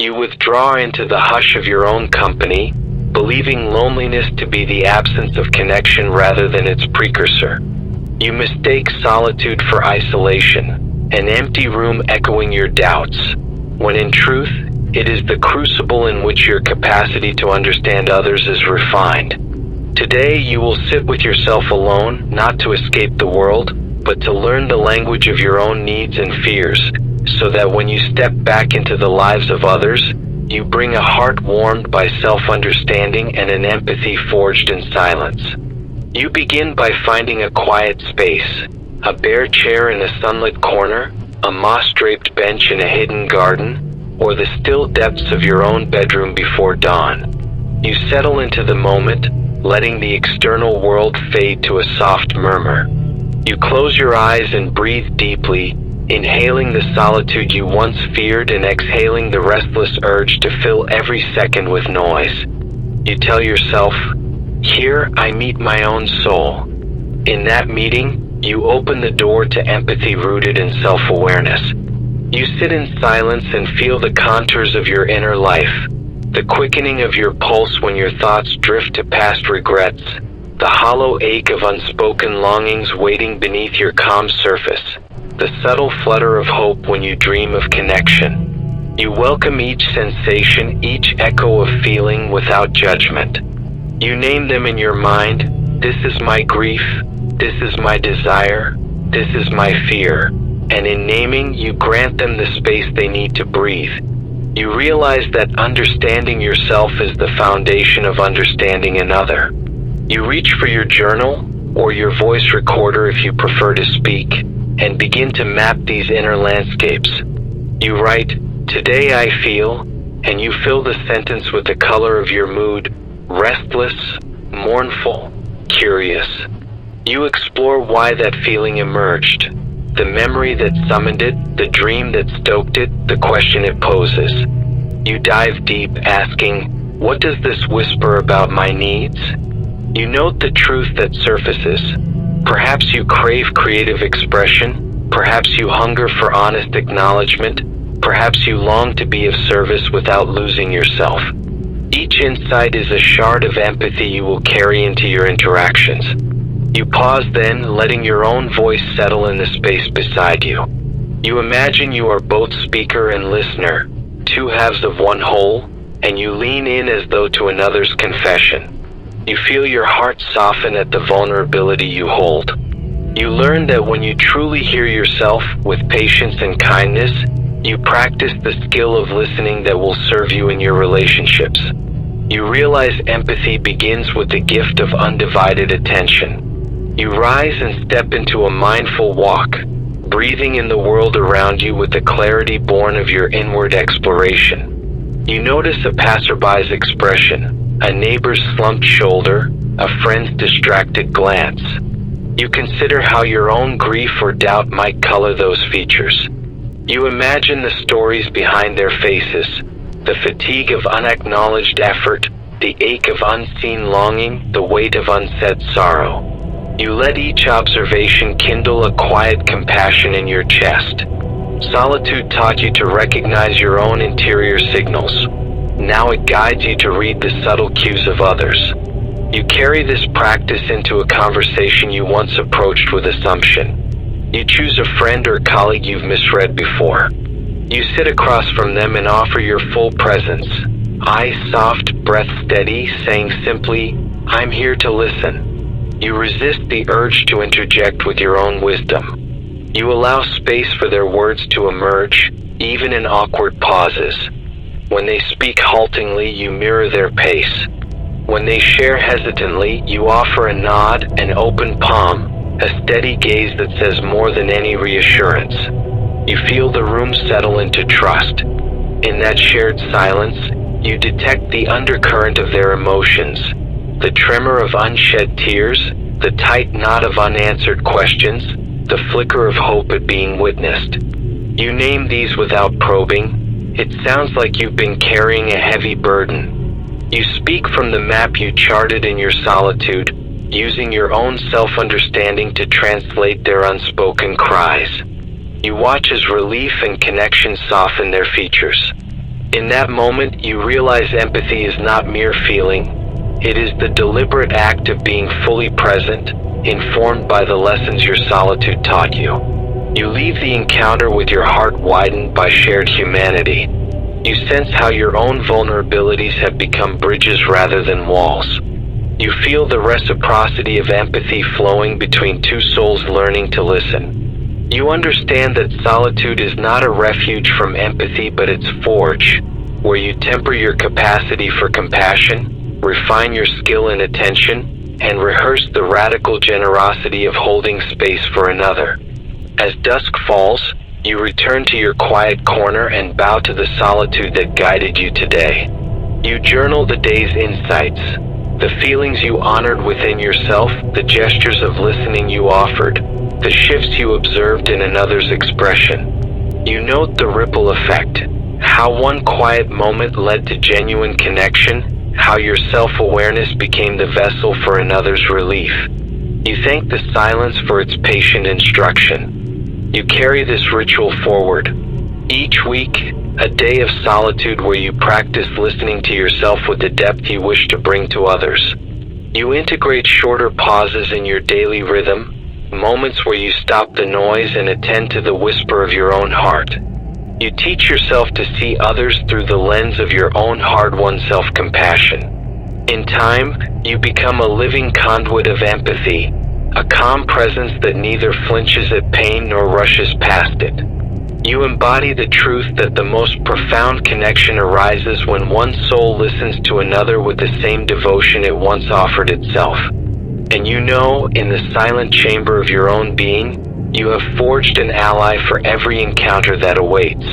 You withdraw into the hush of your own company, believing loneliness to be the absence of connection rather than its precursor. You mistake solitude for isolation, an empty room echoing your doubts, when in truth, it is the crucible in which your capacity to understand others is refined. Today, you will sit with yourself alone, not to escape the world, but to learn the language of your own needs and fears, so that when you step back into the lives of others, you bring a heart warmed by self-understanding and an empathy forged in silence. You begin by finding a quiet space, a bare chair in a sunlit corner, a moss-draped bench in a hidden garden, or the still depths of your own bedroom before dawn. You settle into the moment, letting the external world fade to a soft murmur. You close your eyes and breathe deeply, inhaling the solitude you once feared and exhaling the restless urge to fill every second with noise. You tell yourself, "Here I meet my own soul." In that meeting, you open the door to empathy rooted in self-awareness. You sit in silence and feel the contours of your inner life, the quickening of your pulse when your thoughts drift to past regrets, the hollow ache of unspoken longings waiting beneath your calm surface, the subtle flutter of hope when you dream of connection. You welcome each sensation, each echo of feeling without judgment. You name them in your mind. This is my grief, this is my desire, this is my fear. And in naming, you grant them the space they need to breathe. You realize that understanding yourself is the foundation of understanding another. You reach for your journal, or your voice recorder if you prefer to speak, and begin to map these inner landscapes. You write, "Today I feel," and you fill the sentence with the color of your mood, restless, mournful, curious. You explore why that feeling emerged, the memory that summoned it, the dream that stoked it, the question it poses. You dive deep, asking, "What does this whisper about my needs?" You note the truth that surfaces. Perhaps you crave creative expression, perhaps you hunger for honest acknowledgement, perhaps you long to be of service without losing yourself. Each insight is a shard of empathy you will carry into your interactions. You pause then, letting your own voice settle in the space beside you. You imagine you are both speaker and listener, two halves of one whole, and you lean in as though to another's confession. You feel your heart soften at the vulnerability you hold. You learn that when you truly hear yourself with patience and kindness, you practice the skill of listening that will serve you in your relationships. You realize empathy begins with the gift of undivided attention. You rise and step into a mindful walk, breathing in the world around you with the clarity born of your inward exploration. You notice a passerby's expression, a neighbor's slumped shoulder, a friend's distracted glance. You consider how your own grief or doubt might color those features. You imagine the stories behind their faces, the fatigue of unacknowledged effort, the ache of unseen longing, the weight of unsaid sorrow. You let each observation kindle a quiet compassion in your chest. Solitude taught you to recognize your own interior signals. Now it guides you to read the subtle cues of others. You carry this practice into a conversation you once approached with assumption. You choose a friend or colleague you've misread before. You sit across from them and offer your full presence, eyes soft, breath steady, saying simply, "I'm here to listen." You resist the urge to interject with your own wisdom. You allow space for their words to emerge, even in awkward pauses. When they speak haltingly, you mirror their pace. When they share hesitantly, you offer a nod, an open palm, a steady gaze that says more than any reassurance. You feel the room settle into trust. In that shared silence, you detect the undercurrent of their emotions, the tremor of unshed tears, the tight knot of unanswered questions, the flicker of hope at being witnessed. You name these without probing. It sounds like you've been carrying a heavy burden. You speak from the map you charted in your solitude, using your own self-understanding to translate their unspoken cries. You watch as relief and connection soften their features. In that moment, you realize empathy is not mere feeling. It is the deliberate act of being fully present, informed by the lessons your solitude taught you. You leave the encounter with your heart widened by shared humanity. You sense how your own vulnerabilities have become bridges rather than walls. You feel the reciprocity of empathy flowing between two souls learning to listen. You understand that solitude is not a refuge from empathy, but its forge, where you temper your capacity for compassion, refine your skill in attention, and rehearse the radical generosity of holding space for another. As dusk falls, you return to your quiet corner and bow to the solitude that guided you today. You journal the day's insights, the feelings you honored within yourself, the gestures of listening you offered, the shifts you observed in another's expression. You note the ripple effect, how one quiet moment led to genuine connection, how your self-awareness became the vessel for another's relief. You thank the silence for its patient instruction. You carry this ritual forward. Each week, a day of solitude where you practice listening to yourself with the depth you wish to bring to others. You integrate shorter pauses in your daily rhythm, moments where you stop the noise and attend to the whisper of your own heart. You teach yourself to see others through the lens of your own hard-won self-compassion. In time, you become a living conduit of empathy, a calm presence that neither flinches at pain nor rushes past it. You embody the truth that the most profound connection arises when one soul listens to another with the same devotion it once offered itself. And you know, in the silent chamber of your own being, you have forged an ally for every encounter that awaits.